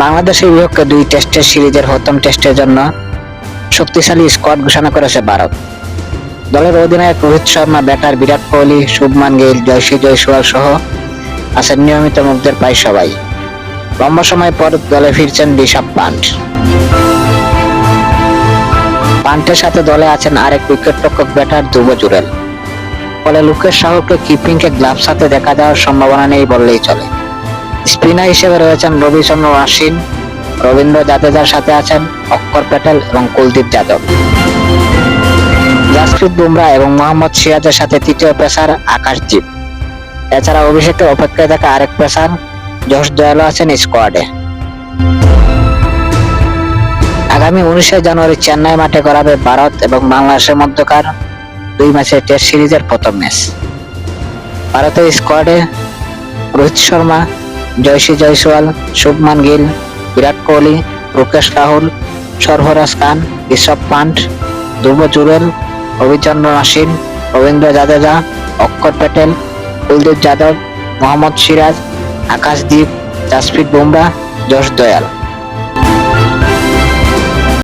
বাংলাদেশের বিপক্ষে 2 টেস্টের সিরিজের প্রথম টেস্টের জন্য শক্তিশালী স্কোয়াড ঘোষণা করেছে ভারত। দলের অধিনায়ক রোহিত শর্মা, ব্যাটার বিরাট কোহলি, শুভমান গিল, জয়সী জয়সওয়াল সহ আছেন নিয়মিত মুখদের প্রায় সবাই। লম্বা সময় পর দলে ফিরছেন ঋষভ পান্ট। পান্টের সাথে দলে আছেন আরেক উইকেটরক্ষক ব্যাটার ধ্রুব জুরেল। ফলে লোকেশ রাহুলকে কিপিংয়ে গ্লাভস হাতে দেখা যাওয়ার সম্ভাবনা নেই বললেই চলে। স্পিনার হিসেবে রয়েছেন রবিচন্দ্রন অশ্বিন, রবীন্দ্র জাদেজার সাথে আছেন অক্ষর প্যাটেল এবং কুলদীপ যাদব। জাসপ্রীত বুমরাহ এবং মোহাম্মদ সিরাজের সাথে তৃতীয় পেসার আকাশদীপ। এছাড়া অভিষেকের অপেক্ষায় থাকা আরেক পেসার যশ দয়ালও আছেন স্কোয়াডে। আগামী 19 জানুয়ারি চেন্নাই মাঠে গড়াবে ভারত এবং বাংলাদেশের মধ্যকার 2 ম্যাচের টেস্ট সিরিজের প্রথম ম্যাচ। ভারতের স্কোয়াডে রোহিত শর্মা, জয়সী জয়সওয়াল, শুভমান গিল, বিরাট কোহলি, লোকেশ রাহুল, সরফরাজ খান, ঋষভ পান্ট, ধ্রুব জুরেল, রবিচন্দ্রন অশ্বিন, রবীন্দ্র জাদেজা, অক্ষর প্যাটেল, কুলদীপ যাদব, মোহাম্মদ সিরাজ, আকাশদীপ, জাসপ্রীত বুমরাহ, যশ দয়াল।